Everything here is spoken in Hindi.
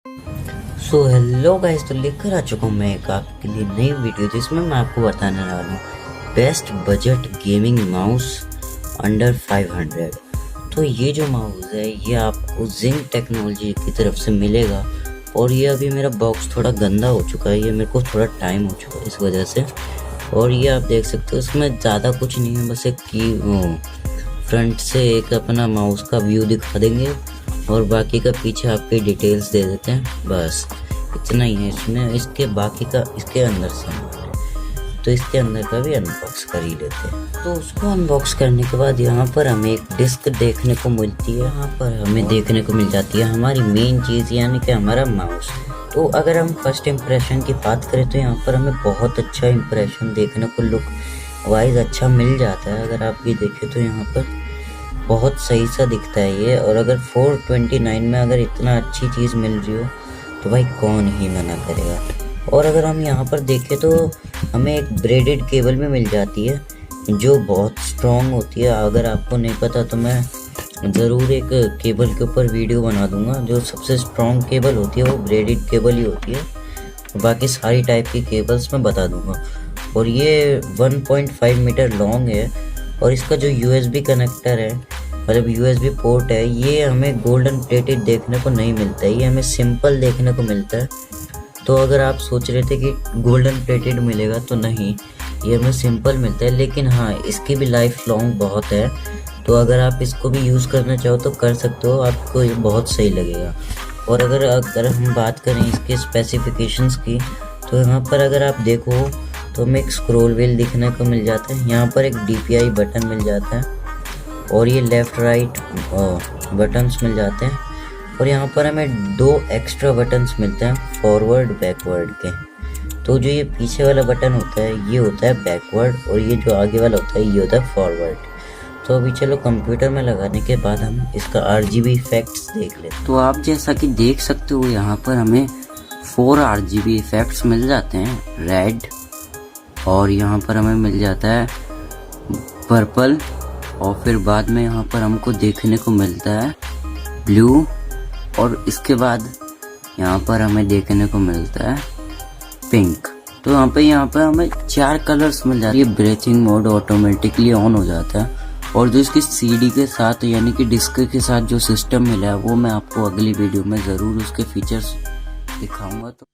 सो हेलो गाइस, तो लेकर आ चुका हूँ मैं एक आपके लिए नई वीडियो जिसमें मैं आपको बताने वाला हूँ best budget gaming mouse under 500। तो ये जो माउस है ये आपको जिंग टेक्नोलॉजी की तरफ से मिलेगा। और ये अभी मेरा बॉक्स थोड़ा गंदा हो चुका है, ये मेरे को थोड़ा टाइम हो चुका है इस वजह से। और ये आप देख सकते हो इसमें ज़्यादा कुछ नहीं है, बस एक की फ्रंट से एक अपना माउस का व्यू दिखा देंगे और बाकी का पीछे आपके डिटेल्स दे देते हैं, बस इतना ही है इसमें। इसके बाकी का इसके अंदर से तो इसके अंदर का भी अनबॉक्स कर ही लेते हैं। तो उसको अनबॉक्स करने के बाद यहाँ पर हमें एक डिस्क देखने को मिलती है, यहाँ पर हमें देखने को मिल जाती है हमारी मेन चीज़ यानी कि हमारा माउस। तो अगर हम फर्स्ट इम्प्रेशन की बात करें तो यहाँ पर हमें बहुत अच्छा इम्प्रेशन देखने को लुक वाइज अच्छा मिल जाता है। अगर आप ये देखें तो यहाँ पर बहुत सही सा दिखता है ये। और अगर 429 में अगर इतना अच्छी चीज़ मिल रही हो तो भाई कौन ही मना करेगा। और अगर हम यहाँ पर देखें तो हमें एक ब्रेडेड केबल भी मिल जाती है जो बहुत स्ट्रॉन्ग होती है। अगर आपको नहीं पता तो मैं ज़रूर एक केबल के ऊपर वीडियो बना दूंगा। जो सबसे स्ट्रॉन्ग केबल होती है वो ब्रेडेड केबल ही होती है, बाकी सारी टाइप की केबल्स मैं बता दूंगा। और ये 1.5 मीटर लॉन्ग है और इसका जो USB कनेक्टर है मतलब USB पोर्ट है ये हमें गोल्डन प्लेटेड देखने को नहीं मिलता है, ये हमें सिंपल देखने को मिलता है। तो अगर आप सोच रहे थे कि गोल्डन प्लेटेड मिलेगा तो नहीं, ये हमें सिंपल मिलता है। लेकिन हाँ, इसकी भी लाइफ लॉन्ग बहुत है, तो अगर आप इसको भी यूज़ करना चाहो तो कर सकते हो, आपको ये बहुत सही लगेगा। और अगर हम बात करें इसके स्पेसिफिकेशंस की तो यहाँ पर अगर आप देखो तो हमें एक स्क्रॉल व्हील दिखने को मिल जाता है, यहाँ पर एक DPI बटन मिल जाता है और ये लेफ़्ट राइट बटन्स मिल जाते हैं। और यहाँ पर हमें 2 एक्स्ट्रा बटन्स मिलते हैं फॉरवर्ड बैकवर्ड के। तो जो ये पीछे वाला बटन होता है ये होता है बैकवर्ड और ये जो आगे वाला होता है ये होता है फॉरवर्ड। तो अभी चलो कंप्यूटर में लगाने के बाद हम इसका RGB इफेक्ट्स देख लेते हैं। तो आप जैसा कि देख सकते हो यहाँ पर हमें 4 RGB इफेक्ट्स मिल जाते हैं, रेड, और यहाँ पर हमें मिल जाता है पर्पल, और फिर बाद में यहाँ पर हमको देखने को मिलता है ब्लू, और इसके बाद यहाँ पर हमें देखने को मिलता है पिंक। तो यहाँ पर हमें 4 कलर्स मिल जाते हैं। ये ब्रेथिंग मोड ऑटोमेटिकली ऑन हो जाता है। और जो इसकी CD के साथ यानी कि डिस्क के साथ जो सिस्टम मिला है वो मैं आपको अगली वीडियो में ज़रूर उसके फीचर्स दिखाऊंगा। तो